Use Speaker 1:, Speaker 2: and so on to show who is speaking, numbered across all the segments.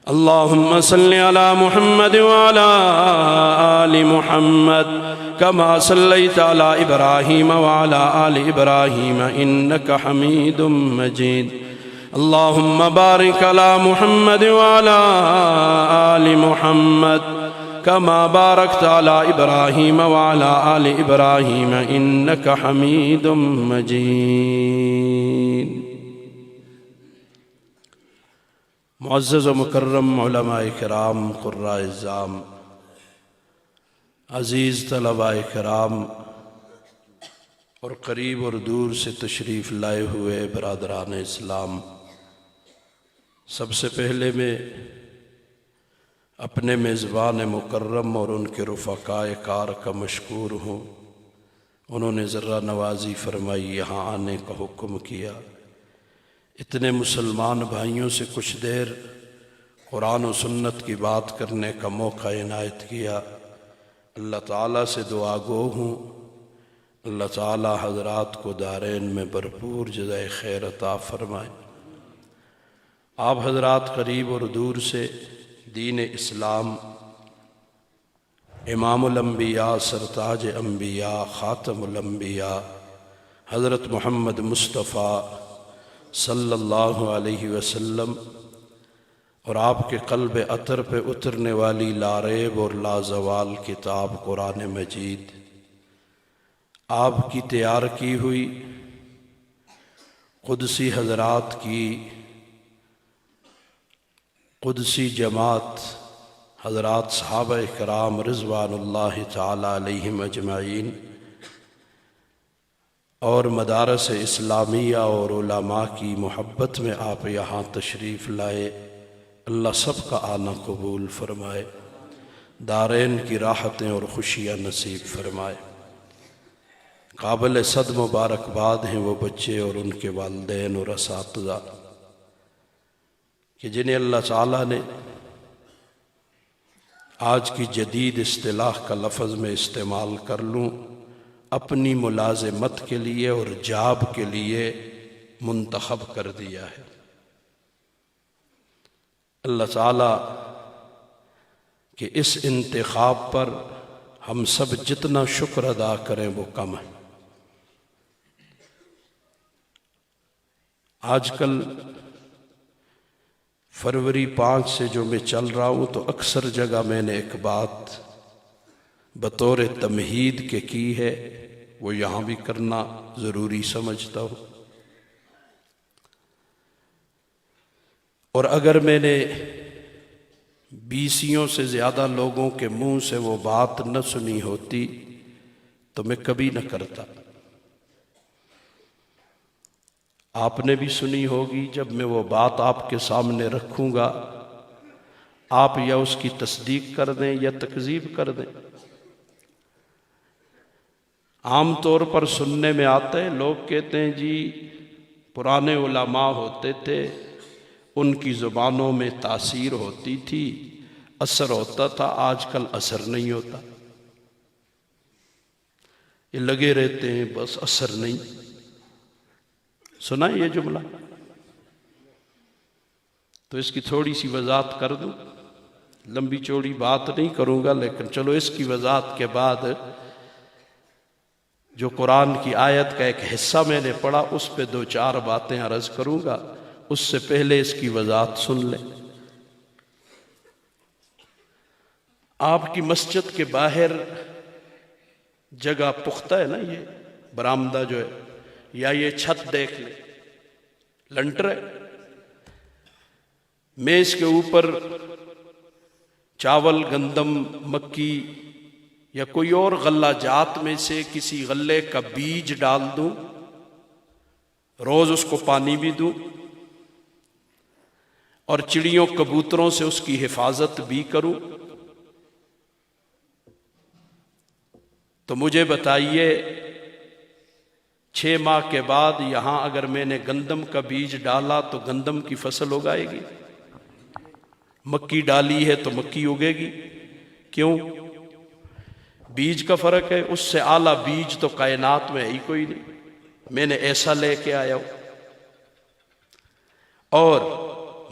Speaker 1: اللهم صل على محمد وعلى آل محمد كما صليت على إبراهيم وعلى آل إبراهيم إنك حميد مجيد. اللهم بارك على محمد وعلى آل محمد كما باركت على إبراهيم وعلى آل إبراهيم إنك حميد مجيد. معزز و مکرم علماء کرام، قراء اعظام، عزیز طلباء کرام اور قریب اور دور سے تشریف لائے ہوئے برادران اسلام، سب سے پہلے میں اپنے میزبان مکرم اور ان کے رفقائے کار کا مشکور ہوں. انہوں نے ذرا نوازی فرمائی، یہاں آنے کا حکم کیا، اتنے مسلمان بھائیوں سے کچھ دیر قرآن و سنت کی بات کرنے کا موقع عنایت کیا. اللہ تعالیٰ سے دعا گو ہوں، اللہ تعالیٰ حضرات کو دارین میں بھرپور جزائے خیر عطا فرمائے. آپ حضرات قریب اور دور سے دین اسلام، امام الانبیاء، سرتاج انبیاء، خاتم الانبیاء حضرت محمد مصطفیٰ صلی اللہ علیہ وسلم اور آپ کے قلب عطر پہ اترنے والی لاریب اور لازوال کتاب قرآن مجید، آپ کی تیار کی ہوئی قدسی حضرات کی قدسی جماعت، حضرات صحابہ کرام رضوان اللہ تعالی علیہم اجمعین اور مدارس اسلامیہ اور علماء کی محبت میں آپ یہاں تشریف لائے. اللہ سب کا آنا قبول فرمائے، دارین کی راحتیں اور خوشیاں نصیب فرمائے. قابل صد مبارکباد ہیں وہ بچے اور ان کے والدین اور اساتذہ کہ جنہیں اللہ تعالیٰ نے آج کی جدید اصطلاح کا لفظ میں استعمال کر لوں، اپنی ملازمت کے لیے اور جاب کے لیے منتخب کر دیا ہے. اللہ تعالیٰ کہ اس انتخاب پر ہم سب جتنا شکر ادا کریں وہ کم ہے. آج کل فروری 5 سے جو میں چل رہا ہوں تو اکثر جگہ میں نے ایک بات بطور تمہید کے کی ہے، وہ یہاں بھی کرنا ضروری سمجھتا ہوں. اور اگر میں نے 20 سے زیادہ لوگوں کے منہ سے وہ بات نہ سنی ہوتی تو میں کبھی نہ کرتا. آپ نے بھی سنی ہوگی. جب میں وہ بات آپ کے سامنے رکھوں گا، آپ یا اس کی تصدیق کر دیں یا تکذیب کر دیں. عام طور پر سننے میں آتا ہے، لوگ کہتے ہیں جی پرانے علماء ہوتے تھے، ان کی زبانوں میں تاثیر ہوتی تھی، اثر ہوتا تھا، آج کل اثر نہیں ہوتا. یہ لگے رہتے ہیں بس اثر نہیں. سنا یہ جملہ؟ تو اس کی تھوڑی سی وضاحت کر دوں. لمبی چوڑی بات نہیں کروں گا، لیکن چلو اس کی وضاحت کے بعد جو قرآن کی آیت کا ایک حصہ میں نے پڑھا اس پہ 2-4 باتیں عرض کروں گا. اس سے پہلے اس کی وضاحت سن لیں. آپ کی مسجد کے باہر جگہ پختہ ہے نا، یہ برآمدہ جو ہے، یا یہ چھت دیکھ لیں، لنٹر ہے. میں اس کے اوپر چاول، گندم، مکی یا کوئی اور غلہ جات میں سے کسی غلے کا بیج ڈال دوں، روز اس کو پانی بھی دوں اور چڑیوں کبوتروں سے اس کی حفاظت بھی کروں، تو مجھے بتائیے 6 ماہ کے بعد یہاں اگر میں نے گندم کا بیج ڈالا تو گندم کی فصل اگائے گی؟ مکی ڈالی ہے تو مکی اگے گی؟ کیوں؟ بیج کا فرق ہے. اس سے اعلیٰ بیج تو کائنات میں ہی کوئی نہیں. میں نے ایسا لے کے آیا ہوں. اور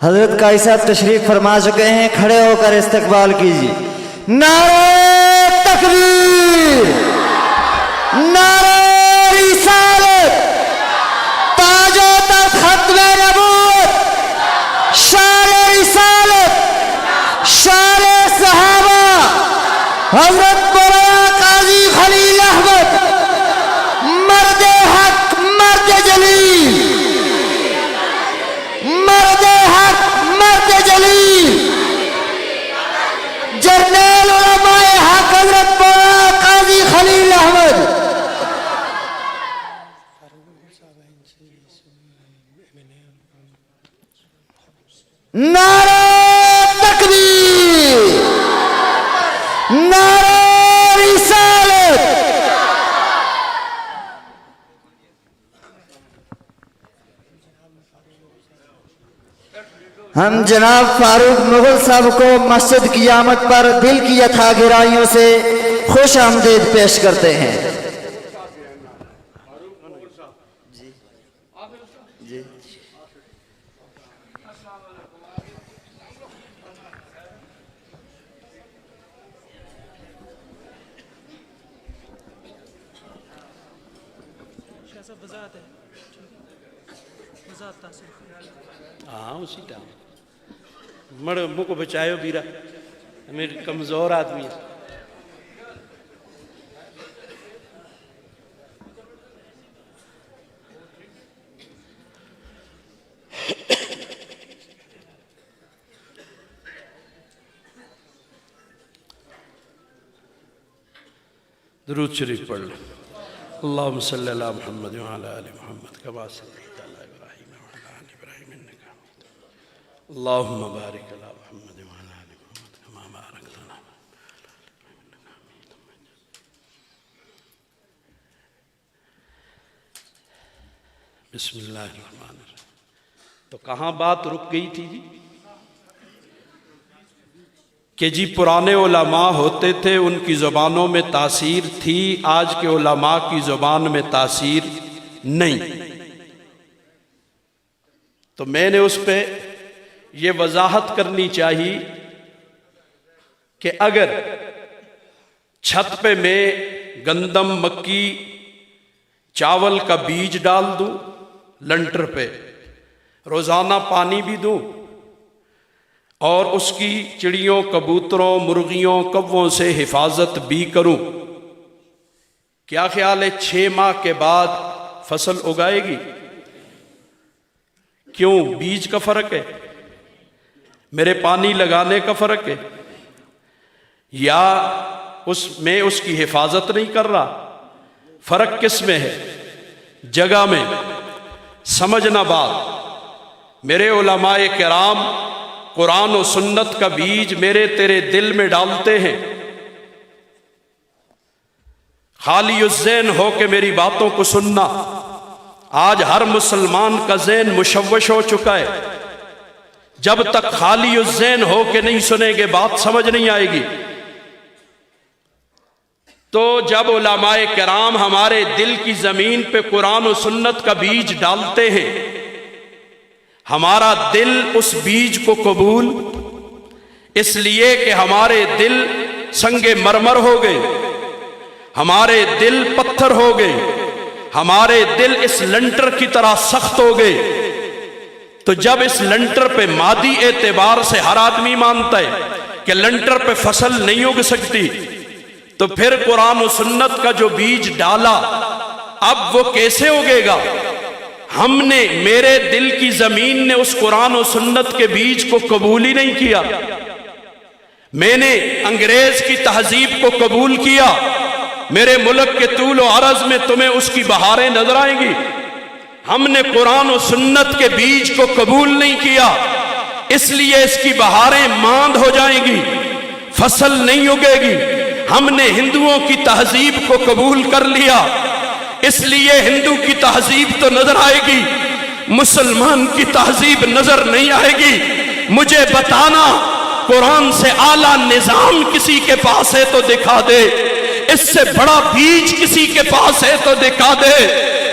Speaker 2: حضرت قاری صاحب تشریف فرما چکے ہیں، کھڑے ہو کر استقبال کیجیے۔ نعرہ تکبیر، نعرہ رسالت، تاج و تخت ختم نبوت، شان رسالت، شان صحابہ، حضرت مولانا قاضی خلیل احمد، مرد حق، مرد جلیل، مرد حق، مرد جلیل، جرنیل علماء حق حضرت مولانا قاضی خلیل احمد۔ نعرہ تکبیر، نعرہ رسالت۔ ہم جناب فاروق مغل صاحب کو مسجد کی آمد پر دل کی یتھا گہرائیوں سے خوش آمدید پیش کرتے ہیں۔
Speaker 1: ہاں اسی ٹائم مڑ مو کو بچائیو بیرا، میری کمزور آدمی ہے۔ درود شریف پڑھ لیں۔ اللہم صلی علی محمد وعلی آل محمد کما صلیت علی ابراہیم وعلی آل ابراہیم انک حمید مجید۔ اللہم بارک علی محمد وعلی آل محمد کما بارکت علی ابراہیم انک حمید مجید۔ بسم اللہ الرحمن الرحیم۔ تو کہاں بات رک گئی تھی جی؟ کہ جی پرانے علماء ہوتے تھے، ان کی زبانوں میں تاثیر تھی، آج کے علماء کی زبان میں تاثیر نہیں۔ تو میں نے اس پہ یہ وضاحت کرنی چاہیے کہ اگر چھت پہ میں گندم، مکی، چاول کا بیج ڈال دوں، لنٹر پہ روزانہ پانی بھی دوں، اور اس کی چڑیوں، کبوتروں، مرغیوں، کووں سے حفاظت بھی کروں، کیا خیال ہے 6 ماہ کے بعد فصل اگائے گی؟ کیوں؟ بیج کا فرق ہے، میرے پانی لگانے کا فرق ہے، یا میں اس کی حفاظت نہیں کر رہا؟ فرق کس میں ہے؟ جگہ میں۔ سمجھنا بات، میرے علماء کرام قرآن و سنت کا بیج میرے تیرے دل میں ڈالتے ہیں۔ خالی الذہن ہو کے میری باتوں کو سننا۔ آج ہر مسلمان کا ذہن مشوش ہو چکا ہے۔ جب تک خالی الذہن ہو کے نہیں سنیں گے بات سمجھ نہیں آئے گی۔ تو جب علماء کرام ہمارے دل کی زمین پہ قرآن و سنت کا بیج ڈالتے ہیں، ہمارا دل اس بیج کو قبول، اس لیے کہ ہمارے دل سنگ مرمر ہو گئے، ہمارے دل پتھر ہو گئے، ہمارے دل اس لنٹر کی طرح سخت ہو گئے۔ تو جب اس لنٹر پہ مادی اعتبار سے ہر آدمی مانتا ہے کہ لنٹر پہ فصل نہیں اگ سکتی، تو پھر قرآن و سنت کا جو بیج ڈالا اب وہ کیسے اگے گا؟ ہم نے، میرے دل کی زمین نے اس قرآن و سنت کے بیج کو قبول ہی نہیں کیا۔ میں نے انگریز کی تہذیب کو قبول کیا، میرے ملک کے طول و عرض میں تمہیں اس کی بہاریں نظر آئیں گی۔ ہم نے قرآن و سنت کے بیج کو قبول نہیں کیا، اس لیے اس کی بہاریں ماند ہو جائیں گی، فصل نہیں اگے گی۔ ہم نے ہندوؤں کی تہذیب کو قبول کر لیا، اس لیے ہندو کی تہذیب تو نظر آئے گی، مسلمان کی تہذیب نظر نہیں آئے گی۔ مجھے بتانا، قرآن سے اعلیٰ نظام کسی کے پاس ہے تو دکھا دے، اس سے بڑا بیج کسی کے پاس ہے تو دکھا دے۔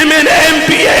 Speaker 1: MLA MPA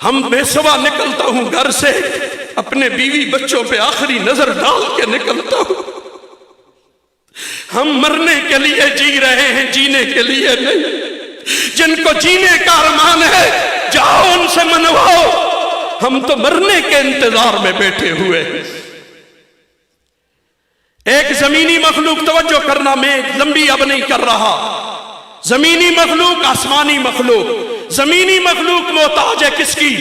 Speaker 1: ہم بے سوا نکلتا ہوں گھر سے، اپنے بیوی بچوں پہ آخری نظر ڈال کے نکلتا ہوں۔ ہم مرنے کے لیے جی رہے ہیں، جینے کے لیے نہیں۔ جن کو جینے کا ارمان ہے جاؤ ان سے منواؤ، ہم تو مرنے کے انتظار میں بیٹھے ہوئے ہیں۔ ایک زمینی مخلوق، توجہ کرنا، میں لمبی اب نہیں کر رہا، زمینی مخلوق، آسمانی مخلوق۔ زمینی مخلوق محتاج ہے کس کی؟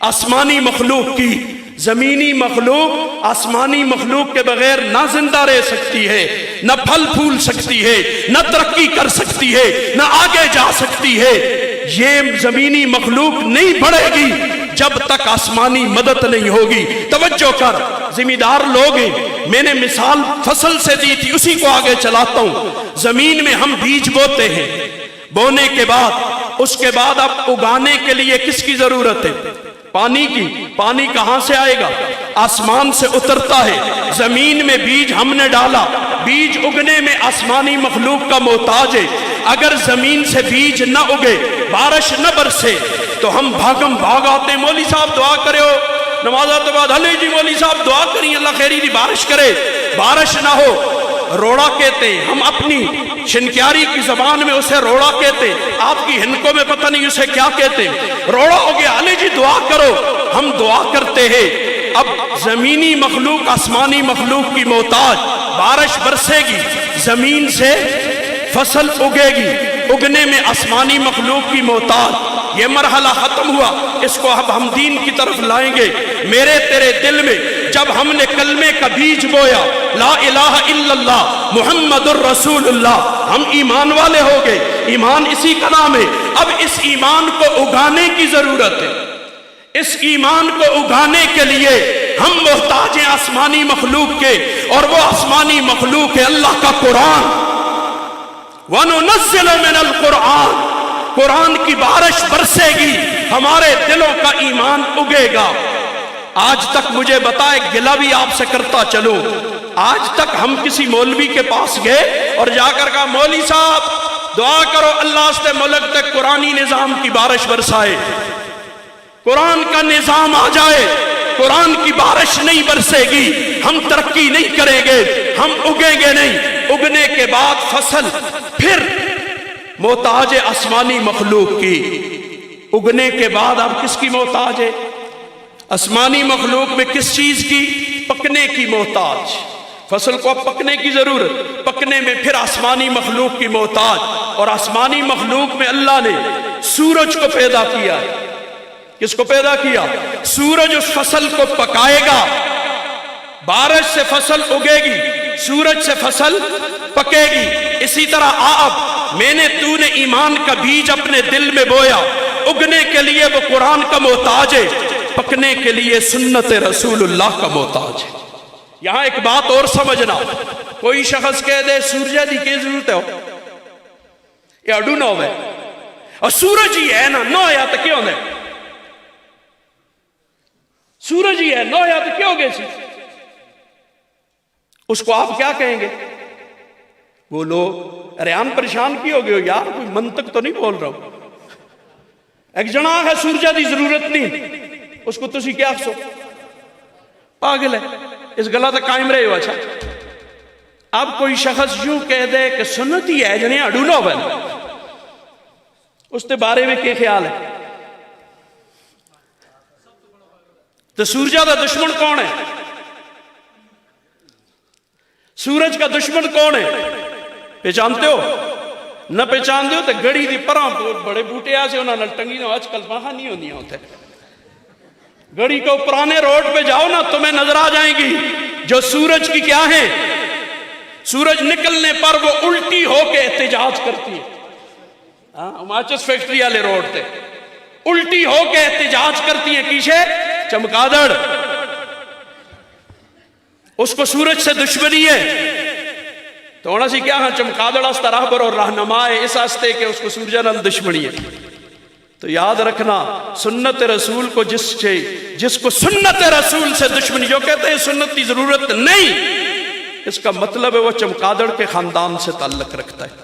Speaker 1: آسمانی مخلوق کی۔ زمینی مخلوق آسمانی مخلوق کے بغیر نہ زندہ رہ سکتی ہے، نہ پھل پھول سکتی ہے، نہ ترقی کر سکتی ہے، نہ آگے جا سکتی ہے۔ یہ زمینی مخلوق نہیں بڑھے گی جب تک آسمانی مدد نہیں ہوگی۔ توجہ کر، ذمہ دار لوگ ہیں، میں نے مثال فصل سے دی تھی، اسی کو آگے چلاتا ہوں۔ زمین میں ہم بیج بوتے ہیں، بونے کے بعد اس کے بعد اب اگانے کے لیے کس کی ضرورت ہے؟ پانی کی۔ پانی کہاں سے آئے گا؟ آسمان سے اترتا ہے۔ زمین میں بیج ہم نے ڈالا، بیج اگنے میں آسمانی مخلوق کا محتاج ہے۔ اگر زمین سے بیج نہ اگے، بارش نہ برسے، تو ہم بھاگم بھاگ آتے ہیں، مولوی صاحب دعا کرے ہو، نمازات کے بعد ہلے جی مولوی صاحب دعا کریں اللہ خیری دی بارش کرے، بارش نہ ہو۔ روڑا کہتے ہیں، ہم اپنی شنکیاری کی زبان میں اسے روڑا کہتے ہیں، آپ کی ہندکوں میں پتہ نہیں اسے کیا کہتے ہیں۔ روڑا ہو گیا، علی جی دعا کرو، ہم دعا کرتے ہیں۔ اب زمینی مخلوق آسمانی مخلوق کی محتاج، بارش برسے گی، زمین سے فصل اگے گی، اگنے میں آسمانی مخلوق کی محتاج۔ یہ مرحلہ ختم ہوا، اس کو اب ہم دین کی طرف لائیں گے۔ میرے تیرے دل میں جب ہم نے کلمے کا بیج بویا، لا الہ الا اللہ محمد الرسول اللہ، ہم ایمان والے ہو گئے۔ ایمان اسی کا نام ہے۔ اب اس ایمان کو اگانے کی ضرورت ہے۔ اس ایمان کو اگانے کے لیے ہم محتاج ہیں آسمانی مخلوق کے، اور وہ آسمانی مخلوق ہے اللہ کا قرآن۔ وَنُنَزِّلُ مِنَ الْقُرْآنِ، قرآن کی بارش برسے گی، ہمارے دلوں کا ایمان اگے گا۔ آج تک مجھے بتائے، گلہ بھی آپ سے کرتا چلوں، آج تک ہم کسی مولوی کے پاس گئے اور جا کر کہا مولوی صاحب دعا کرو اللہ سے ملک تک قرآنی نظام کی بارش برسائے، قرآن کا نظام آ جائے، قرآن کی بارش نہیں برسے گی، ہم ترقی نہیں کریں گے، ہم اگیں گے نہیں۔ اگنے کے بعد فصل پھر محتاج ہے آسمانی مخلوق کی۔ اگنے کے بعد اب کس کی محتاج ہے؟ آسمانی مخلوق میں کس چیز کی؟ پکنے کی محتاج۔ فصل کو اب پکنے کی ضرورت، پکنے میں پھر آسمانی مخلوق کی محتاج۔ اور آسمانی مخلوق میں اللہ نے سورج کو پیدا کیا ہے۔ کس کو پیدا کیا؟ سورج اس فصل کو پکائے گا، بارش سے فصل اگے گی، سورج سے فصل پکے گی۔ اسی طرح آپ میں نے تو نے ایمان کا بیج اپنے دل میں بویا، اگنے کے لیے وہ قرآن کا محتاج ہے، پکنے کے لیے سنت رسول اللہ کا محتاج ہے۔ یہاں ایک بات اور سمجھنا، کوئی شخص کہہ دے سورج دی کی ضرورت ہے، یہ اڈو نہ ہوئے، اور سورج ہی ہے نا، نو یا تو کیوں ہے؟ سورج ہی ہے، نو یا تو کیوں گے سی؟ اس کو آپ کیا کہیں گے؟ وہ لوگ ریان پریشان کی ہو گئے ہو یار، کوئی منطق تو نہیں بول رہا ہوں، ایک جنا ہے سورجہ دی ضرورت نہیں، اس کو تسی کیا سو پاگل ہے، اس گلہ تک قائم رہے ہو۔ اچھا اب کوئی شخص یوں کہہ دے کہ سنت ہی ہے جنہیں اڈو نہ ہوئے، اس کے بارے میں کیا خیال ہے؟ تو سورجہ دا دشمن کون ہے؟ سورج کا دشمن کون ہے؟ پہچانتے ہو؟ نہ پہچانتے ہو تو گڑی دی پراں بڑے بوٹے آسے انہوں نے ٹنگی نہ آج کل وہاں نہیں ہونی ہوتے، گڑی کو پرانے روڈ پہ جاؤ نا تمہیں نظر آ جائیں گی جو سورج کی کیا ہیں، سورج نکلنے پر وہ الٹی ہو کے احتجاج کرتی ہے۔ ماچس فیکٹری والے روڈ تے الٹی ہو کے احتجاج کرتی ہیں، پیچھے چمگادڑ، اس کو سورج سے دشمنی ہے تو ہونا سی کیا ہاں چمگادڑ آستا راہبر اور رہنما ہے اس آستے کہ اس کو سورجہ نال دشمنی ہے۔ تو یاد رکھنا سنت رسول کو جس کو سنت رسول سے دشمنی، جو کہتے ہیں سنت کی ضرورت نہیں، اس کا مطلب ہے وہ چمگادڑ کے خاندان سے تعلق رکھتا ہے۔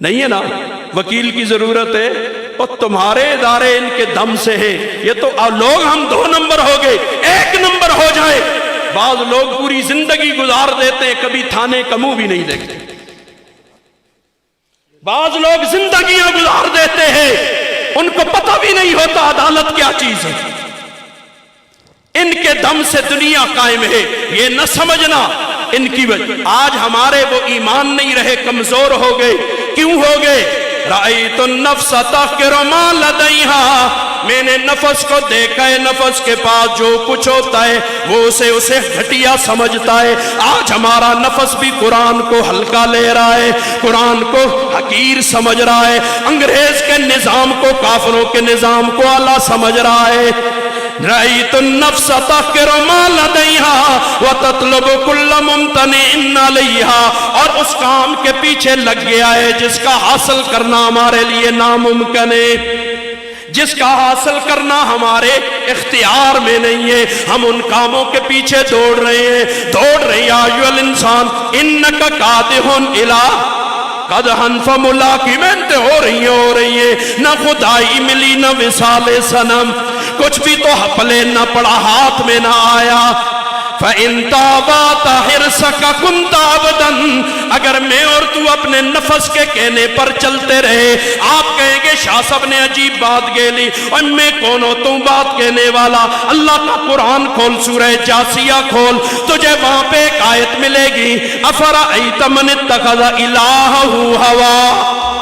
Speaker 1: نہیں ہے نا, وکیل کی ضرورت ہے, اور تمہارے ادارے ان کے دم سے ہیں. یہ تو لوگ ہم 2 نمبر ہو گئے, 1 نمبر ہو جائے. بعض لوگ پوری زندگی گزار دیتے ہیں, کبھی تھانے کا منہ بھی نہیں دیکھتے. بعض لوگ زندگیاں گزار دیتے ہیں, ان کو پتہ بھی نہیں ہوتا عدالت کیا چیز ہے. ان کے دم سے دنیا قائم ہے, یہ نہ سمجھنا ان کی وجہ. آج ہمارے وہ ایمان نہیں رہے, کمزور ہو گئے. کیوں ہو گئے؟ رأیت النفس تحقر ما لدیہا, میں نے نفس کو دیکھا ہے, نفس کے پاس جو کچھ ہوتا ہے وہ اسے گھٹیا سمجھتا ہے. آج ہمارا نفس بھی قرآن کو ہلکا لے رہا ہے, قرآن کو حقیر سمجھ رہا ہے, انگریز کے نظام کو, کافروں کے نظام کو اعلیٰ سمجھ رہا ہے. رأیت النفس تحقر ما لدیہا وتطلب کل ممتنع علیہا, اور اس کام کے پیچھے لگ گیا ہے جس کا حاصل کرنا ہمارے لیے ناممکن ہے, جس کا حاصل کرنا ہمارے اختیار میں نہیں ہے. ہم ان کاموں کے پیچھے دوڑ رہے ہیں. یا ایھا الانسان انک کادح الی قدحن فملاقی, محنتیں ہو رہی ہیں, نہ خدائی ملی نہ وصال صنم, کچھ بھی تو پلے نہ پڑا, ہاتھ میں نہ آیا. فَإِن تَابَا حِرْصَكَ كُنْتَ عَبْدًا, اگر میں اور تو اپنے نفس کے کہنے پر چلتے رہے. آپ کہیں گے شاہ صاحب نے عجیب بات گیلی, اور میں کون ہوں تو بات کہنے والا. اللہ کا قرآن کھول, سورہ جاسیہ کھول, تجھے وہاں پہ ایک آیت ملے گی, أَفَرَأَيْتَ مَنِ اتَّخَذَ إِلَٰهَهُ هَوَاهُ,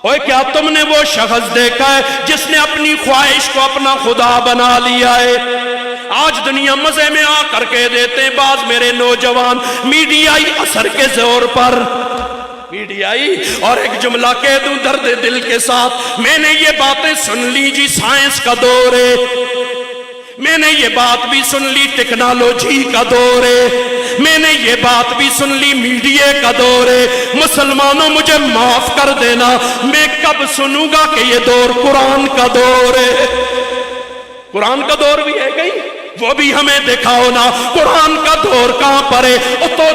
Speaker 1: اوے کیا تم نے وہ شخص دیکھا ہے جس نے اپنی خواہش کو اپنا خدا بنا لیا ہے. آج دنیا مزے میں آ کر کے دیتے ہیں بعض میرے نوجوان میڈیائی اثر کے زور پر, میڈیائی. اور ایک جملہ کہہ دوں درد دل کے ساتھ, میں نے یہ باتیں سن لی جی سائنس کا دور ہے, میں نے یہ بات بھی سن لی ٹیکنالوجی کا دور ہے, میں نے یہ بات بھی سن لی میڈیا کا دور ہے. مسلمانوں مجھے معاف کر دینا, میں کب سنوں گا کہ یہ دور قرآن کا دور ہے. قرآن کا دور بھی ہے کہیں, وہ بھی ہمیں دکھاؤ نا. قرآن کا دور کہاں پر ہے؟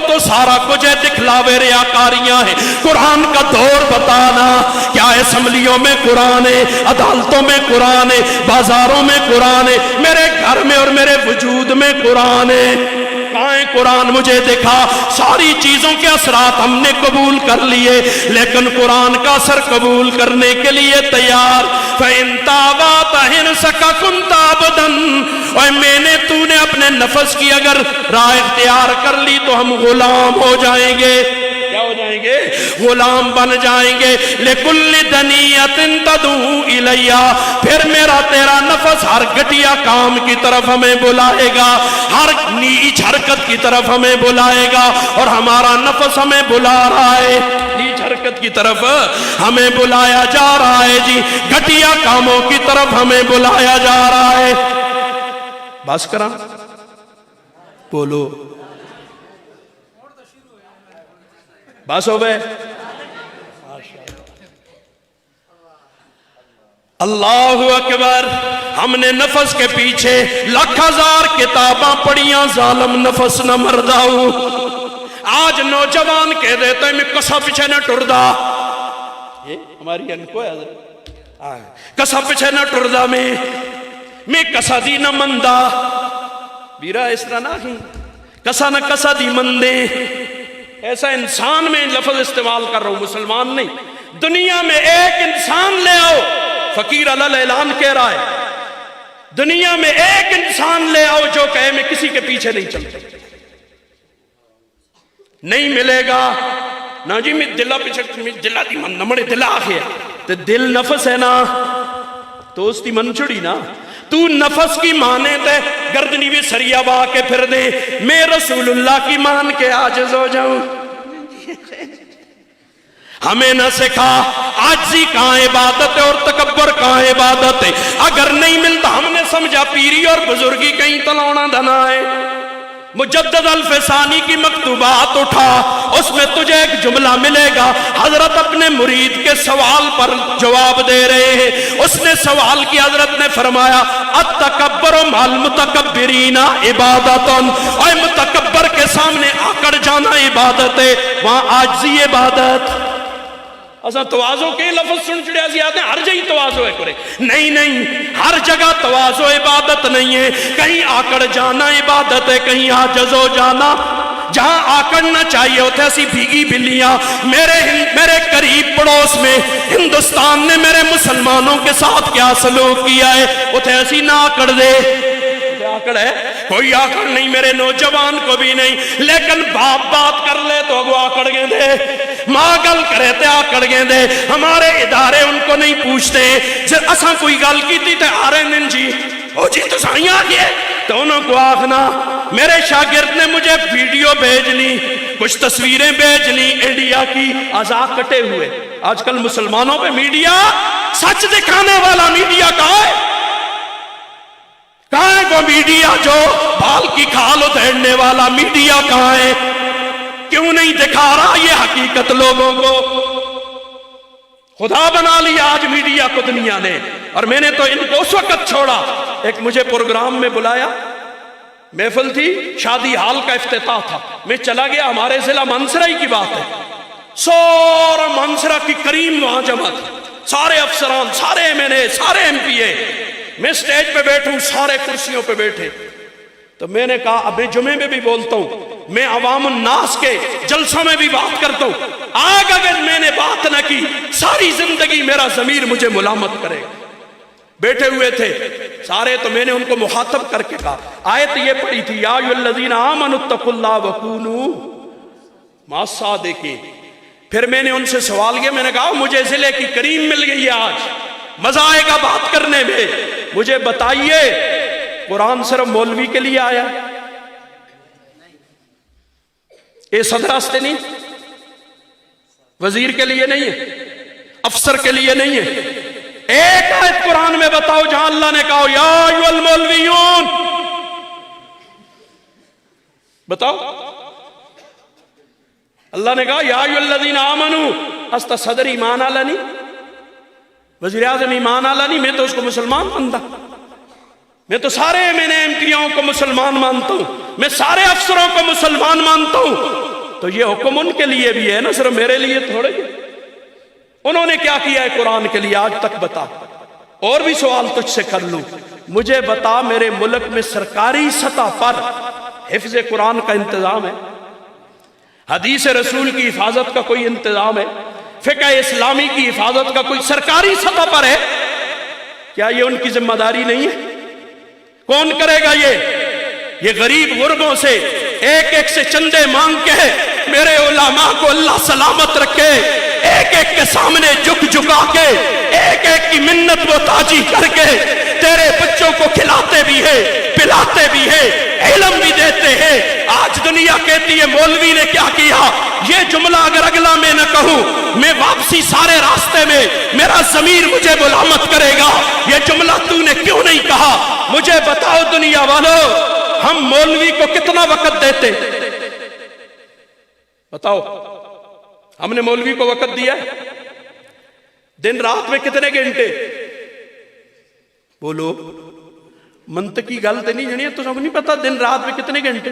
Speaker 1: تو سارا کچھ ہے, دکھلاوے ریاکاریاں ہیں. قرآن کا دور بتانا. کیا اسمبلیوں میں قرآن ہے, عدالتوں میں قرآن ہے, بازاروں میں قرآن ہے, میرے گھر میں اور میرے وجود میں قرآن ہے. کہاں ہے قرآن؟ مجھے دکھا. ساری چیزوں کے اثرات ہم نے قبول کر لیے, لیکن قرآن کا اثر قبول کرنے کے لیے تیار. فَإِن تَابَا حِرْصَكَ كُنْتَ عَبْدًا, اور میں نے تو نے اپنے نفس کی اگر راہ اختیار کر لی تو ہم غلام ہو جائیں گے. کیا ہو جائیں گے؟ غلام بن جائیں گے. لِكُلِّ دَنِيَّةٍ تَدْعُو إِلَيَّا, پھر میرا تیرا نفس ہر گھٹیا کام کی طرف ہمیں بلائے گا, ہر نیچ حرکت کی طرف ہمیں بلائے گا, اور ہمارا نفس ہمیں بلا رہا ہے, نیچ حرکت کی طرف ہمیں بلایا جا رہا ہے جی, گھٹیا کاموں کی طرف ہمیں بلایا جا رہا ہے. بس کرا بولو, بس ہو گئے. اللہ اکبر. ہم نے نفس کے پیچھے 1,000 کتاباں پڑھیاں, ظالم نفس نہ مرداؤ. آج نوجوان کہہ دیتے ہیں میں کسا پیچھے نہ ٹردا, یہ ہماری انکو ہے حضرت, کسا پیچھے نہ ٹردا, میں کسا دی نہ مندا. بیرا اس طرح نہ ہی کسا نہ کسا دی مندے, ایسا انسان میں لفظ استعمال کر رہا ہوں, مسلمان نہیں. دنیا میں ایک انسان لے آؤ, فقیر علی اعلان کہہ رہا ہے, دنیا میں ایک انسان لے آؤ جو کہے میں کسی کے پیچھے نہیں چلتا. نہیں ملے گا نا جی. میں دلہ پیچھے, میں دلہ دی من نمڑے دلہ آخیا, تو دل نفس ہے نا, تو اس دی من چھڑی نا. تو نفس کی مانے تے گردنی بھی سریا با کے پھر دے, میں رسول اللہ کی مان کے عاجز ہو جاؤں. ہمیں نہ سکھا عاجزی کہاں عبادت ہے اور تکبر کہاں عبادت ہے. اگر نہیں ملتا ہم نے سمجھا پیری اور بزرگی کہیں تلونا دھنا ہے. مجدد الفسانی کی مکتوبات اٹھا, اس میں تجھے ایک جملہ ملے گا. حضرت اپنے مرید کے سوال پر جواب دے رہے ہیں. اس نے سوال کی, حضرت نے فرمایا التکبر مع المتکبرین عبادت, اور متکبر کے سامنے آکڑ جانا عبادت ہے, وہاں عاجزی عبادت. اسا توازو کے لفظ سن چڑیا سی آتے ہیں ہر جگہ توازو ہے کرے. نہیں ہر جگہ توازو عبادت نہیں ہے. کہیں آکڑ جانا عبادت ہے, کہیں عاجز ہو جانا. جہاں آکڑنا چاہیے ہوتے ایسی بھیگی بلیاں. میرے قریب پڑوس میں ہندوستان نے میرے مسلمانوں کے ساتھ کیا سلوک کیا ہے, ہوتے ایسی نہ آکڑ دے. آکڑ ہے کوئی آکڑ نہیں, میرے نوجوان کو بھی نہیں. لیکن باپ بات کر لے تو وہ آکڑ گئے دے, ماں گل کرے تے آکڑ گئے دے. ہمارے ادارے ان کو نہیں پوچھتے. جب اساں کوئی گل کی تھی تے آ رہے ہیں جی او جی تو سائیں آگئے, تو انہوں کو آخنا. میرے شاگرد نے مجھے ویڈیو بھیج لی, کچھ تصویریں بھیج لی انڈیا کی, آزاد کٹے ہوئے. آج کل مسلمانوں پہ میڈیا, سچ دکھانے والا میڈیا کہاں ہے؟ کہاں ہے وہ میڈیا جو بال کی کھال ادھیڑنے والا میڈیا کہاں ہے؟ کیوں نہیں دکھا رہا یہ حقیقت لوگوں کو؟ خدا بنا لیا آج میڈیا کو دنیا نے. اور میں نے تو ان کو اس وقت چھوڑا, ایک مجھے پروگرام میں بلایا, محفل تھی, شادی ہال کا افتتاح تھا, میں چلا گیا. ہمارے ضلع منسرا کی بات ہے, سورا منسرا کی کریم وہاں جمع تھی, سارے افسران, سارے ایم این اے, سارے ایم پی اے. میں سٹیج پہ بیٹھوں, سارے کرسیوں پہ بیٹھے. تو میں نے کہا اب میں جمعے میں بھی بولتا ہوں, میں عوام الناس کے جلسوں میں بھی بات کرتا ہوں. آج اگر میں نے بات نہ کی ساری زندگی میرا ضمیر مجھے ملامت کرے. بیٹھے ہوئے تھے سارے, تو میں نے ان کو مخاطب کر کے کہا, آیت یہ پڑھی تھی یا ایھا الذین آمنوا اتقوا اللہ وکونوا مع الصادقین. پھر میں نے ان سے سوال کیا, میں نے کہا مجھے ضلع کی کریم مل گئی ہے, آج مزہ آئے گا بات کرنے میں. مجھے بتائیے قرآن صرف مولوی کے لیے آیا, یہ صدر واسطے نہیں, وزیر کے لیے نہیں ہے, افسر کے لیے نہیں ہے. ایک آیت قرآن میں بتاؤ جہاں اللہ نے کہا یا ایھا المولویون, بتاؤ. اللہ نے کہا یا ایھا الذین آمنوا, استا صدر ایمان والا نہیں, وزیر اعظم ایمان والا نہیں, میں تو اس کو مسلمان مانتا. میں تو سارے ایم پیوں کو مسلمان مانتا ہوں, میں سارے افسروں کو مسلمان مانتا ہوں. تو یہ حکم ان کے لیے بھی ہے نا, صرف میرے لیے تھوڑے. انہوں نے کیا کیا ہے قرآن کے لیے آج تک بتا. اور بھی سوال تجھ سے کر لوں, مجھے بتا میرے ملک میں سرکاری سطح پر حفظ قرآن کا انتظام ہے؟ حدیث رسول کی حفاظت کا کوئی انتظام ہے؟ فقہ اسلامی کی حفاظت کا کوئی سرکاری سطح پر ہے؟ کیا یہ ان کی ذمہ داری نہیں ہے؟ کون کرے گا یہ غریب غربوں سے ایک ایک سے چندے مانگ کے میرے علماء کو اللہ سلامت رکھے, ایک ایک کے سامنے جھکا کے, ایک ایک کی منت و تاجی کر کے تیرے بچوں کو کھلاتے بھی ہے, پلاتے بھی ہے, علم بھی دیتے ہیں. آج دنیا کہتی ہے مولوی نے کیا کیا. یہ جملہ اگر اگلا میں نہ کہوں, میں واپسی سارے راستے میں میرا ضمیر مجھے ملامت کرے گا. یہ جملہ تو نے کیوں نہیں کہا؟ مجھے بتاؤ دنیا والوں, ہم مولوی کو کتنا وقت دیتے؟ بتاؤ, ہم نے مولوی کو وقت دیا ہے؟ دن رات میں کتنے گھنٹے؟ بولو, منطقی گل تو نہیں جنی, تو سب نہیں پتا دن رات میں کتنے گھنٹے؟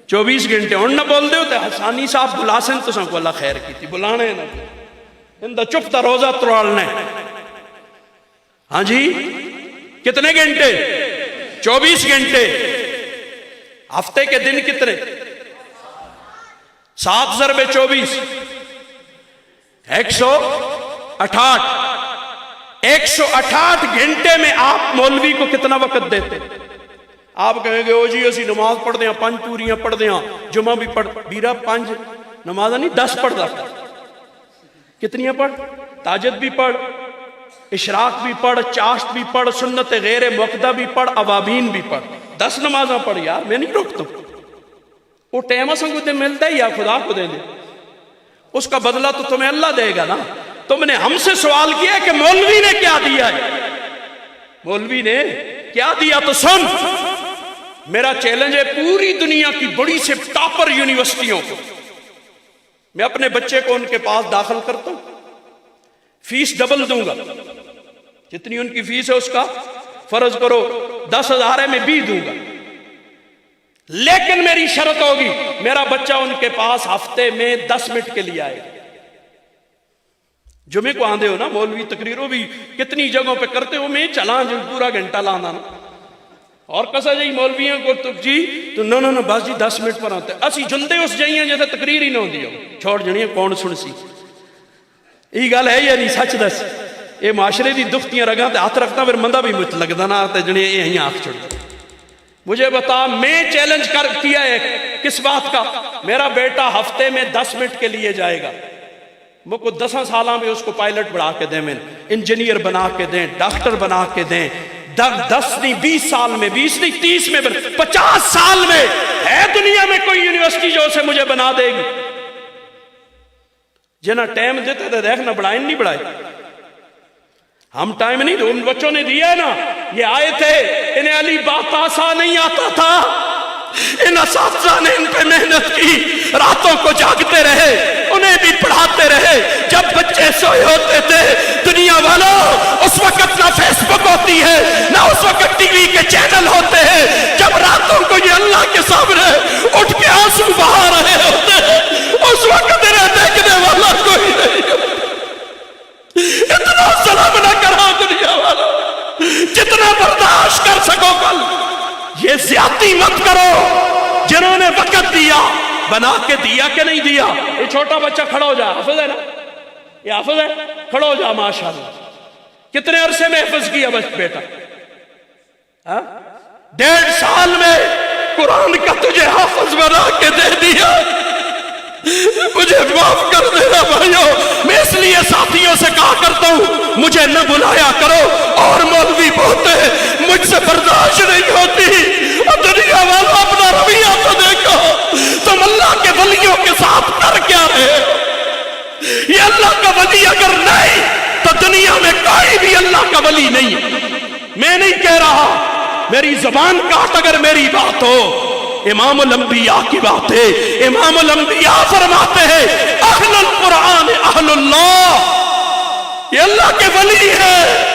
Speaker 1: 24 گھنٹے. اور نہ بول دے ہوتے حسانی صاحب بلا سن تو سب کو اللہ خیر کی تھی, بلانے نا اندہ چپ تا روزہ تروالنے. ہاں جی کتنے گھنٹے؟ 24 گھنٹے. ہفتے کے دن کتنے؟ 7 ضرب 24 168. 168 گھنٹے میں آپ مولوی کو کتنا وقت دیتے؟ آپ کہیں گے او جی اسی نماز پڑھ دیں, 5 پوریاں پڑھ دیں, جمعہ بھی پڑھ. بیرہ 5 نماز نہیں 10 پڑھ دا. کتنیاں پڑھ؟ تہجد بھی پڑھ, اشراق بھی پڑھ, چاشت بھی پڑھ, سنت غیر موقدہ بھی پڑھ, اوابین بھی پڑھ. 10 نمازاں پڑھ یار, میں نہیں روکتا. وہ ٹائم اساں کو تے ملتا ہے یا خدا کو دے دے, اس کا بدلہ تو تمہیں اللہ دے گا نا. تم نے ہم سے سوال کیا کہ مولوی نے کیا دیا ہے, مولوی نے کیا دیا؟ تو سن, میرا چیلنج ہے پوری دنیا کی بڑی سے ٹاپر یونیورسٹیوں کو, میں اپنے بچے کو ان کے پاس داخل کرتا ہوں, فیس ڈبل دوں گا, جتنی ان کی فیس ہے اس کا فرض کرو 10,000 ہے, میں 20 دوں گا. لیکن میری شرط ہوگی میرا بچہ ان کے پاس ہفتے میں 10 منٹ کے لیے آئے. جمعے کو آندے ہو نا مولوی تقریروں بھی کتنی جگہوں پہ کرتے ہو، میں چلان جو پورا گھنٹہ لانا نا اور کسا جائی مولویوں کو تو جی تو نو بس جی 10 منٹ پر آتے اسی جندے اس جائیاں جیسے تقریر ہی نہ ہوندی ہو چھوڑ جنیاں کون سن سی یہ گل ہے یا نہیں سچ دس یہ معاشرے دی دختیاں رگاں تے ہاتھ رکھتا پھر مندہ بھی مجھ لگتا نا تے جنیاں یہ ہی آنکھ چھوڑ مجھے بتا میں چیلنج کر کیا ہے کس بات کا میرا بیٹا ہفتے میں 10 منٹ کے لیے جائے گا مجھ کو 10 سالہ میں اس کو پائلٹ بڑھا کے دیں میں انجینئر بنا کے دیں ڈاکٹر بنا کے دیں 10 نہیں 20 سال میں 20 نہیں 30 میں 50 سال میں ہے دنیا میں کوئی یونیورسٹی جو اسے مجھے بنا دے گی جنا ٹائم دیتے تھے دیکھنا بڑھائیں نہیں بڑھائے ہم ٹائم نہیں ان بچوں نے دیا ہے نا یہ آئے تھے انہیں علی بات آسا نہیں آتا تھا ان اساتذہ نے ان پہ محنت کی راتوں کو جاگتے رہے انہیں بھی پڑھاتے رہے جب بچے سوئے ہوتے تھے دنیا والوں اس وقت نہ فیس بک ہوتی ہے نہ اس وقت ٹی وی کے چینل ہوتے ہیں جب راتوں کو یہ اللہ کے سامنے اٹھ کے آنسو بہا رہے ہوتے ہیں اس وقت انہیں دیکھنے والا کوئی نہیں اتنا سلام نہ کرو دنیا والوں جتنا برداشت کر سکو کل یہ زیادتی مت کرو جنہوں نے وقت دیا بنا کے دیا کہ نہیں دیا یہ چھوٹا بچہ کھڑا ہو جا حافظ ہے نا یہ حافظ ہے کھڑا ہو جا ماشاءاللہ کتنے عرصے میں حفظ کیا بس بیٹا 1.5 سال میں قرآن کا تجھے حافظ بنا کے دے دیا مجھے معاف کر دینا بھائیو میں اس لیے ساتھیوں سے کہا کرتا ہوں مجھے نہ بلایا کرو اور مولوی بولتے مجھ سے برداشت نہیں ہوتی اور دنیا والا اپنا رویہ تو دیکھو تم اللہ کے ولیوں کے ساتھ کر کیا رہے یہ اللہ کا ولی اگر نہیں تو دنیا میں کوئی بھی اللہ کا ولی نہیں میں نہیں کہہ رہا میری زبان کاٹ اگر میری بات ہو امام الانبیاء کی بات ہے امام الانبیاء فرماتے ہیں اہل القرآن اہل اللہ یہ اللہ کے ولی ہے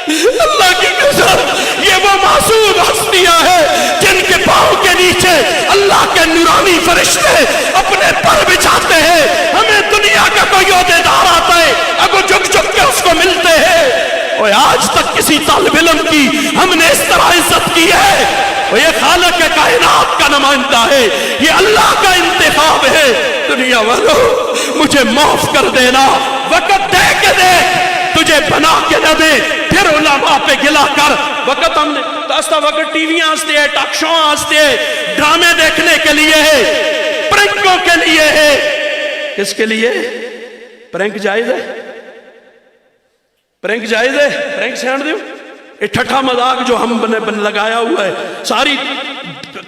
Speaker 1: اللہ کی قسم یہ وہ معصوم ہستیاں ہیں جن کے پاؤں کے نیچے اللہ کے نورانی فرشتے اپنے پر بچھاتے ہیں ہمیں دنیا کا کوئی عہدیدار آتا ہے اگر جھک جھک کے اس کو ملتے ہیں اور آج تک کسی طالب علم کی ہم نے اس طرح عزت کی ہے اور یہ خالق کائنات کا نمائندہ ہے یہ اللہ کا انتخاب ہے دنیا والوں مجھے معاف کر دینا وقت دے کے دے تجھے بنا کے نہ دے پھر علماء پہ گلا کر وقت ہم نے دستا وقت ٹی وی آستے ہیں ٹاک شو آستے ہیں ڈرامے دیکھنے کے لیے ہے پرنکوں کے لیے ہے کس کے لیے پرنک جائز ہے پرنک جائز ہے پرنک سیان دیو یہ ٹھٹھا مذاق جو ہم نے لگایا ہوا ہے ساری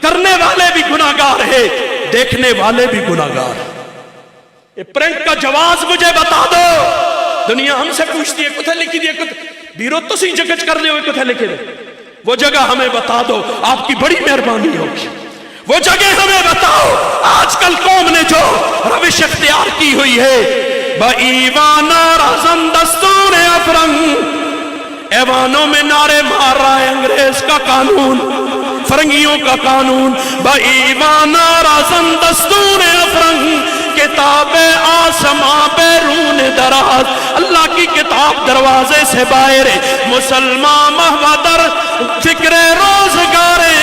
Speaker 1: کرنے والے بھی گناہگار ہے دیکھنے والے بھی گناہگار یہ پرنک کا جواز مجھے بتا دو دنیا ہم سے پوچھتی ہے کتھے لکھی دی بیرو تو سی جگج کر دے ہوئے کتھے لکھے دے وہ جگہ ہمیں بتا دو آپ کی بڑی مہربانی ہوگی وہ جگہ ہمیں بتاؤ آج کل قوم نے جو روش اختیار کی ہوئی ہے بَإِيوَانَ رَزَنْ دستور افرنگ ایوانوں میں نعرے مار رہا ہے انگریز کا قانون فرنگیوں کا قانون بَإِيوَانَ رَزَنْ دستور افرنگ کتاب آسماں بیرون دراز اللہ کی کتاب دروازے سے باہر مسلمان مہودر فکر روزگارے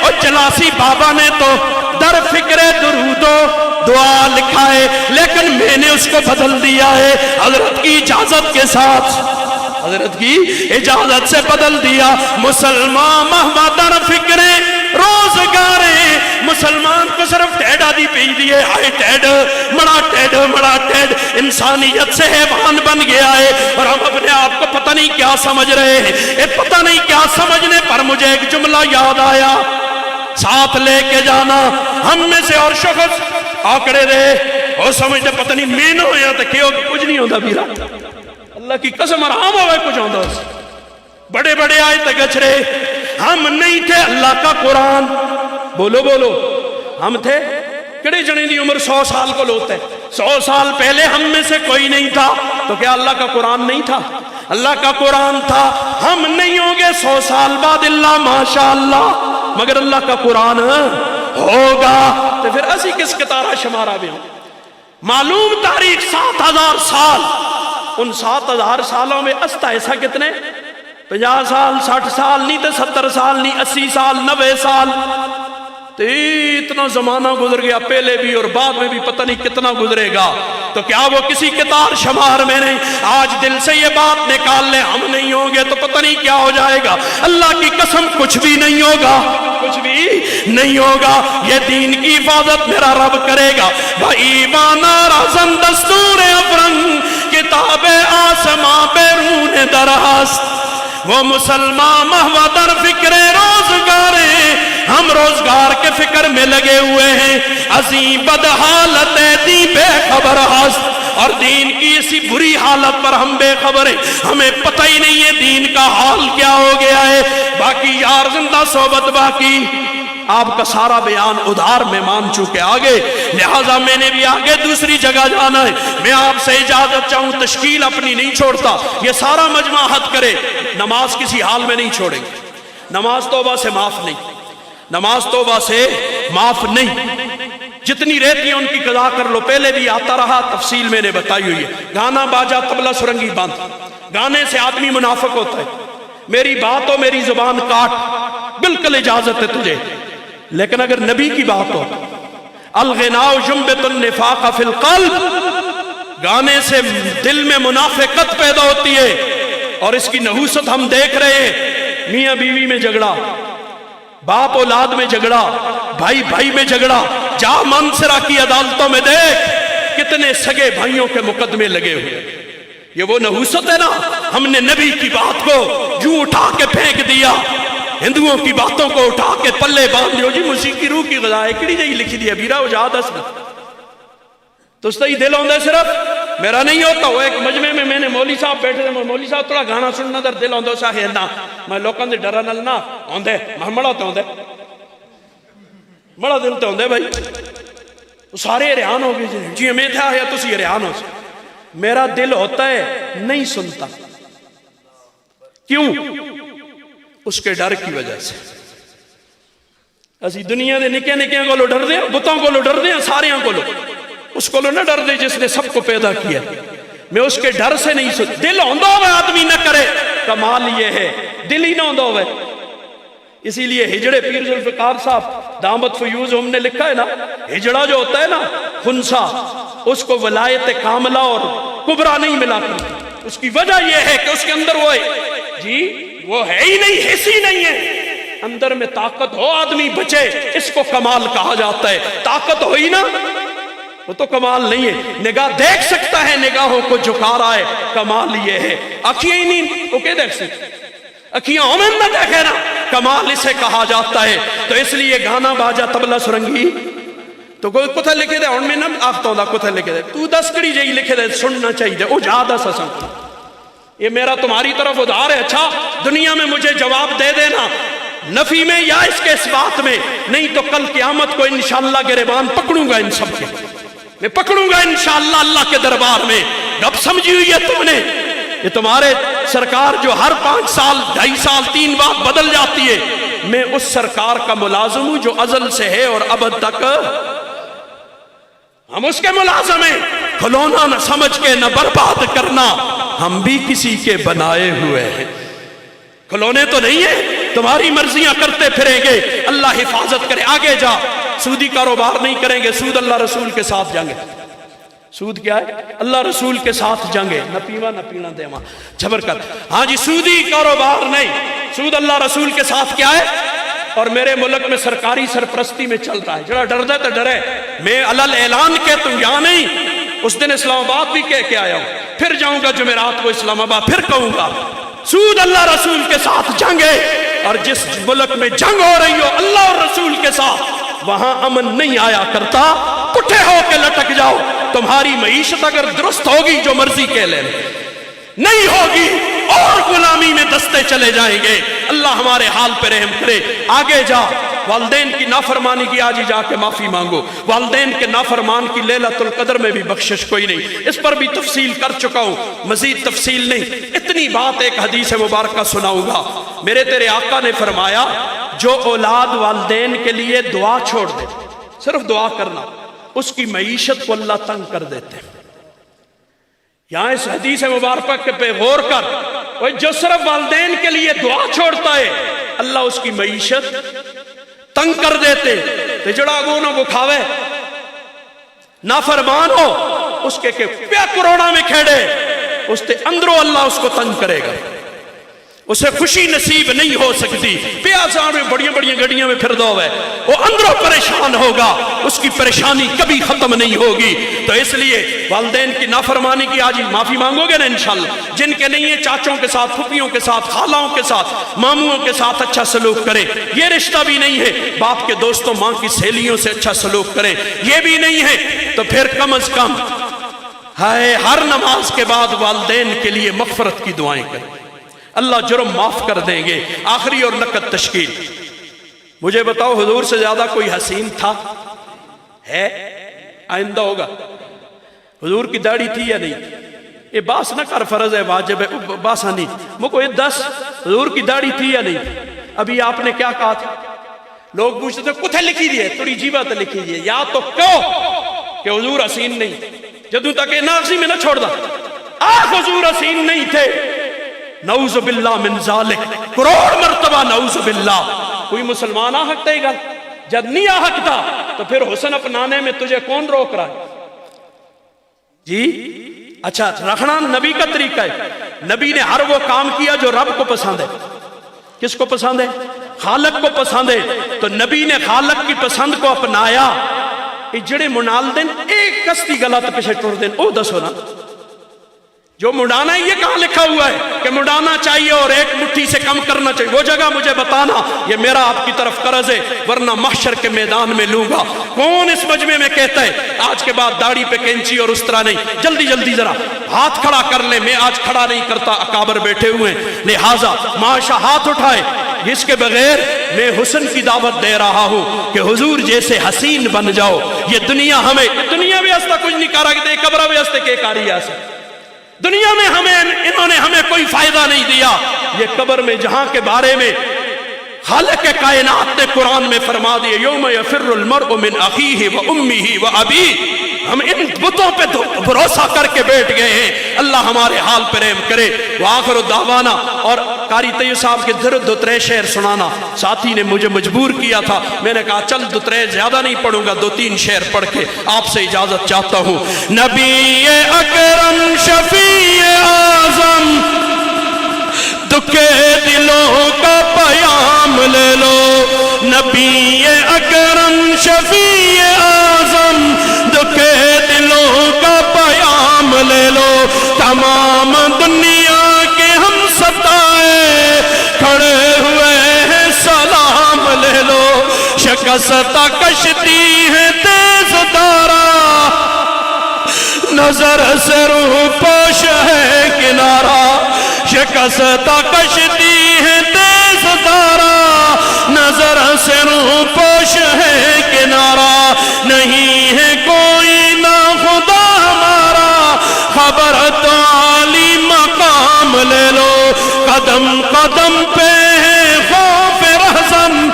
Speaker 1: اور چلاسی بابا نے تو در فکر درود و دعا لکھا ہے لیکن میں نے اس کو بدل دیا ہے حضرت کی اجازت کے ساتھ حضرت کی اجازت سے بدل دیا مسلمان مہودر فکر روزگارے مسلمان کو صرف ٹیڈا دی پیج دیئے آئے ٹیڈ مڑا ٹیڈ انسانیت سے حیوان بن گیا ہے اور ہم اپنے آپ کو پتہ نہیں کیا سمجھ رہے ہیں یہ پتہ نہیں کیا سمجھنے پر مجھے ایک جملہ یاد آیا ساتھ لے کے جانا ہم میں سے اور شخص آکڑے رہے اور سمجھتے پتہ نہیں میں نہ ہویا تو کیا کچھ نہیں ہوتا بیرا اللہ کی قسم آرام ہوئے کچھ ہوتا بڑے بڑے آئے تک اچھرے ہم نہیں تھے اللہ کا قرآن بولو ہم تھے کڑے جنے دی عمر 100 سال کو لوتے 100 سال پہلے ہم میں سے کوئی نہیں تھا تو کیا اللہ کا قرآن نہیں تھا اللہ کا قرآن تھا ہم نہیں ہوں گے 100 سال بعد اللہ ماشاءاللہ مگر اللہ کا قرآن ہوگا تو پھر اسی کس کتارہ شمارہ بھی ہوں معلوم تاریخ 7000 سال ان 7000 سالوں میں استا ایسا کتنے 50 سال 60 سال نہیں تو 70 سال نہیں 80 سال 90 سال تو اتنا زمانہ گزر گیا پہلے بھی اور بعد میں بھی پتہ نہیں کتنا گزرے گا تو کیا وہ کسی کتار شمار میں نہیں؟ آج دل سے یہ بات نکال لیں ہم نہیں ہوں گے تو پتہ نہیں کیا ہو جائے گا۔ اللہ کی قسم کچھ بھی نہیں ہوگا، کچھ بھی نہیں ہوگا، یہ دین کی حفاظت میرا رب کرے گا۔ بھائیوانا رازن دستور افرنگ کتاب آسماں بیرون درہست، وہ مسلمان محو در فکر روزگارے، ہم روزگار کے فکر میں لگے ہوئے ہیں۔ عظیم بد حالت دی بے خبر ہست، اور دین کی اسی بری حالت پر ہم بے خبر ہیں، ہمیں پتہ ہی نہیں ہے دین کا حال کیا ہو گیا ہے۔ باقی یار زندہ صحبت باقی، آپ کا سارا بیان ادھار میں مان چکے آگے، لہٰذا میں نے بھی آگے دوسری جگہ جانا ہے۔ میں آپ سے اجازت چاہوں، تشکیل اپنی نہیں چھوڑتا، یہ سارا مجمع حد کرے، نماز کسی حال میں نہیں چھوڑیں گے، نماز توبہ سے معاف نہیں، نماز توبہ سے معاف نہیں، جتنی رہتی ہیں ان کی قضا کر لو۔ پہلے بھی آتا رہا، تفصیل میں نے بتائی ہوئی ہے۔ گانا باجا طبلہ سرنگی بند، گانے سے آدمی منافق ہوتا ہے۔ میری بات ہو، میری زبان کاٹ، بالکل اجازت ہے تجھے، لیکن اگر نبی کی بات ہو، الغناء ينبت النفاق فی القلب، گانے سے دل میں منافقت پیدا ہوتی ہے، اور اس کی نحوست ہم دیکھ رہے ہیں۔ میاں بیوی میں جھگڑا، باپ اولاد میں جھگڑا، بھائی بھائی میں جھگڑا، جا منصرہ کی عدالتوں میں دیکھ کتنے سگے بھائیوں کے مقدمے لگے ہوئے۔ یہ وہ نحوست ہے نا، ہم نے نبی کی بات کو یوں اٹھا کے پھینک دیا، ہندوؤں کی باتوں کو اٹھا کے پلے باندھ دیو جی موسیقی روح کی غذا ہے، کڑی جی لکھی دی ابیرہ اجاد اصل تو صحیح دل ہوندہ ہے، صرف میرا نہیں ہوتا۔ وہ ایک مجمع میں نے مولوی صاحب بیٹھے تھے، مولوی صاحب تھوڑا گانا سننا در دل ہوندہ سا خیلنا، میں لوکاں دے ڈرا نلنا ہوندے، مڑا تے ہوندے، مڑا دل تے ہوندے بھائی، سارے حیران ہو گئے جی ہمیں تھا یا تسی حیران ہو۔ میرا دل ہوتا ہے نہیں سنتا، کیوں؟ اس کے ڈر کی وجہ سے۔ اسی دنیا دے نکے نکے کو لو ڈر دیں، بتوں کو لو ڈر دیں، ساریاں کو لو، اس کو لو نہ ڈر دے جس نے سب کو پیدا کیا۔ میں اس کے ڈر سے نہیں سنتا، دل ہوندہ ہوئے آدمی نہ کرے، کمال یہ ہے دل ہی نہ ہوندہ ہوئے۔ اسی لیے ہجڑے پیر ذوالفقار صاحب دامت فیوز ہم نے لکھا ہے نا، ہجڑا جو ہوتا ہے نا خنسا، اس کو ولایت کاملہ اور کبرا نہیں ملا کرتی۔ اس کی وجہ یہ ہے کہ اس کے اندر وہ ہے جی وہ ہے ہی نہیں، حصی نہیں ہے، اندر میں طاقت ہو آدمی بچے، اس کو کمال کہا جاتا ہے۔ طاقت ہوئی نا وہ تو کمال نہیں ہے، نگاہ دیکھ سکتا ہے، نگاہوں کو جھکا رہا ہے، کمال یہ ہے۔ آنکھیں ہی نہیں وہ کیا دیکھ سکتے، اکھیاں ہمیں نہ دیکھے نا، کمال اسے کہا جاتا ہے۔ تو اس لیے گانا باجا طبلہ سرنگی تو کوئی کتھا لکھے دے ان میں نہ آفتا ہوں دا کتھا لکھے دے، تو دس کڑی جائی لکھے دے سننا چاہیے دے، او جادہ سا سنکھا، یہ میرا تمہاری طرف ادھار ہے۔ اچھا دنیا میں مجھے جواب دے دینا، نفی میں یا اس کے اس بات میں، نہیں تو کل قیامت کو انشاءاللہ گریبان پکڑوں گا، ان سب کے میں پکڑوں گا انشاءاللہ اللہ کے دربار میں۔ رب سمجھی ہوئی ہے تم نے، یہ تمہارے سرکار جو ہر 5 سال 2.5 سال 3 بار بدل جاتی ہے، میں اس سرکار کا ملازم ہوں جو ازل سے ہے اور ابد تک ہم اس کے ملازم ہیں۔ کھلونا نہ سمجھ کے نہ برباد کرنا، ہم بھی کسی کے بنائے ہوئے ہیں، کھلونے تو نہیں ہیں، تمہاری مرضیاں کرتے پھریں گے، اللہ حفاظت کرے۔ آگے جا، سودی کاروبار نہیں کریں گے، سود اللہ رسول کے ساتھ جائیں گے۔ سود کیا ہے؟ اللہ رسول کے ساتھ جنگے، نہ پیوا نہ پینا دے ماں جبر کر۔ ہاں جی سودی کاروبار نہیں، سود اللہ رسول کے ساتھ کیا ہے؟ اور میرے ملک میں سرکاری سرپرستی میں چل رہا ہے، جڑا ڈر دے تو ڈرے، میں علل اعلان کہتا ہوں یہاں نہیں، اس دن اسلام آباد بھی کہہ کے آیا ہوں، پھر جاؤں گا جمعرات کو اسلام آباد، پھر کہوں گا سود اللہ رسول کے ساتھ جنگ ہے، اور جس ملک میں جنگ ہو رہی ہو اللہ اور رسول کے ساتھ، وہاں امن نہیں آیا کرتا، پٹھے ہو کے لٹک جاؤ۔ تمہاری معیشت اگر درست ہوگی جو مرضی کہہ لیں، نہیں ہوگی اور غلامی میں دستے چلے جائیں گے۔ اللہ ہمارے حال پہ رحم کرے۔ آگے جا، والدین کی نافرمانی کی آج ہی جا کے معافی مانگو، والدین کے نافرمان کی لیلۃ القدر میں بھی بخشش کوئی نہیں، اس پر بھی تفصیل کر چکا ہوں، مزید تفصیل نہیں۔ اتنی بات ایک حدیث مبارکہ سناؤں گا، میرے تیرے آقا نے فرمایا جو اولاد والدین کے لیے دعا چھوڑ دے، صرف دعا کرنا، اس کی معیشت کو اللہ تنگ کر دیتے ہیں۔ یہاں اس حدیث مبارک پہ غور کر، وہ جو صرف والدین کے لیے دعا چھوڑتا ہے اللہ اس کی معیشت تنگ کر دیتے، تے جڑا اگوں نہ وہ کھاوے نافرمان ہو اس کے پیا کروڑا میں کھیڑے، اس تے اندروں اللہ اس کو تنگ کرے گا، اسے خوشی نصیب نہیں ہو سکتی، پیازاں میں بڑی بڑی گڑیاں میں پھر دو ہے، وہ اندروں پریشان ہوگا، اس کی پریشانی کبھی ختم نہیں ہوگی۔ تو اس لیے والدین کی نافرمانی کی آج معافی مانگو گے نا انشاءاللہ، جن کے نہیں ہیں چاچوں کے ساتھ، پھپھیوں کے ساتھ، خالاؤں کے ساتھ، ماموں کے ساتھ اچھا سلوک کریں، یہ رشتہ بھی نہیں ہے، باپ کے دوستوں ماں کی سہیلیوں سے اچھا سلوک کریں، یہ بھی نہیں ہے، تو پھر کم از کم ہر نماز کے بعد والدین کے لیے مغفرت کی دعائیں کریں، اللہ جرم معاف کر دیں گے۔ آخری اور نقد تشکیل، مجھے بتاؤ حضور سے زیادہ کوئی حسین تھا؟ ہے؟ آئندہ ہوگا؟ حضور کی داڑھی تھی یا نہیں؟ یہ باس نہ کر، فرض ہے واجب ہے باسا نہیں، وہ کوئی دس حضور کی داڑھی تھی یا نہیں؟ ابھی آپ نے کیا کہا تھا؟ لوگ پوچھتے تھے کتھے لکھی دیئے؟ تھوڑی جیبہ تو لکھی دیئے، یا تو کہو کہ حضور حسین نہیں، جدوں تک یہ ناغزی میں نہ چھوڑ دا آخ حضور حسین نہیں تھے، نعوذ باللہ من ذالک، کروڑ مرتبہ نعوذ باللہ۔ کوئی مسلمان آہکتا ہی گا؟ جب نہیں آہکتا تو پھر حسن اپنانے میں تجھے کون روک رہا ہے؟ جی اچھا، رکھنا نبی کا طریقہ ہے، نبی نے ہر وہ کام کیا جو رب کو پسند ہے۔ کس کو پسند ہے؟ خالق کو پسند ہے، تو نبی نے خالق کی پسند کو اپنایا۔ جڑے منال دن ایک کستی غلط پیچھے ٹور دن، او دسو نا جو مڈانا ہے، یہ کہاں لکھا ہوا ہے کہ مڈانا چاہیے اور ایک مٹھی سے کم کرنا چاہیے؟ وہ جگہ مجھے بتانا، یہ میرا آپ کی طرف قرض ہے، ورنہ محشر کے میدان میں لوں گا۔ کون اس مجمع میں کہتا ہے آج کے بعد داڑھی پہ کینچی اور اس طرح نہیں؟ جلدی جلدی ذرا ہاتھ کھڑا کر لیں، میں آج کھڑا نہیں کرتا، اکابر بیٹھے ہوئے ہیں، لہٰذا معاشا ہاتھ اٹھائے۔ اس کے بغیر میں حسن کی دعوت دے رہا ہوں کہ حضور جیسے حسین بن جاؤ۔ یہ دنیا ہمیں، دنیا بھی ہستا کچھ نہیں کارا کہ قبرہ بھی ہستے کے کاری آسے، دنیا میں انہوں نے ہمیں کوئی فائدہ نہیں دیا۔ یہ قبر میں جہاں کے بارے میں خالق کائنات نے قرآن میں فرما دیے، یوم یفر المرء من اخیہ و امہ و ابیہ، ہم ان بتوں پہ بھروسہ کر کے بیٹھ گئے ہیں، اللہ ہمارے حال پر رحم کرے۔ وآخر دعوانا، اور قاری طیب صاحب کے دو ترے شعر سنانا ساتھی نے مجھے مجبور کیا تھا، میں نے کہا چل دو ترے زیادہ نہیں پڑھوں گا، 2-3 شعر پڑھ کے آپ سے اجازت چاہتا ہوں۔ نبی اکرم شفیع اعظم، دکھے دلوں کا پیام لے لو، نبی اکرم شفیع اعظم، دکھے دلوں کا پیام لے لو، تمام دنیا کے ہم ستائے کھڑے ہوئے ہیں، سلام لے لو، شکستہ کشتی ہے تیز دارا، نظر سے روح پوش ہے کنارہ، شکستہ کشتی ہے تیز دارا، نظر سے روح پوش ہے کنارہ، نہیں ہے کوئی نہ خدا ہمارا، خبر تو عالی مقام لے لو، قدم قدم پہ ہے خوف رہزن،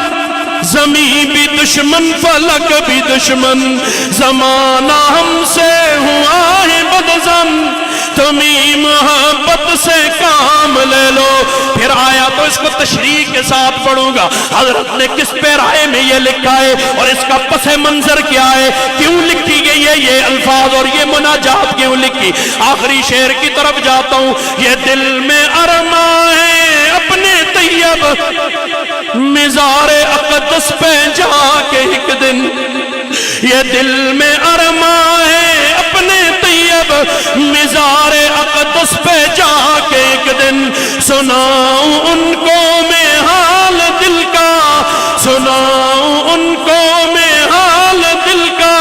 Speaker 1: زمین بھی دشمن فلک بھی دشمن، زمانہ ہم سے ہوا ہے بدظن، تمہیں محبت سے کام لے لو۔ پھر آیا تو اس کو تشریح کے ساتھ پڑھوں گا، حضرت نے کس پیرائے میں یہ لکھا ہے اور اس کا پس منظر کیا ہے، کیوں لکھی گئی ہے یہ الفاظ اور یہ مناجات کیوں لکھی۔ آخری شعر کی طرف جاتا ہوں، یہ دل میں ارماں ہے اپنے طیب، مزار اقدس پہ جا کے ایک دن، یہ دل میں ارماں ہے اپنے طیب، مزار اقدس پہ جا کے ایک دن، سناؤں ان کو میں حال دل کا، سناؤں ان کو میں حال دل کا،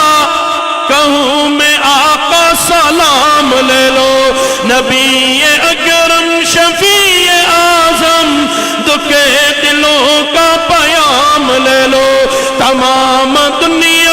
Speaker 1: کہوں میں آقا سلام لے لو، نبی اکرم شفیع اعظم، دکھے دلوں کا پیام لے لو، تمام دنیا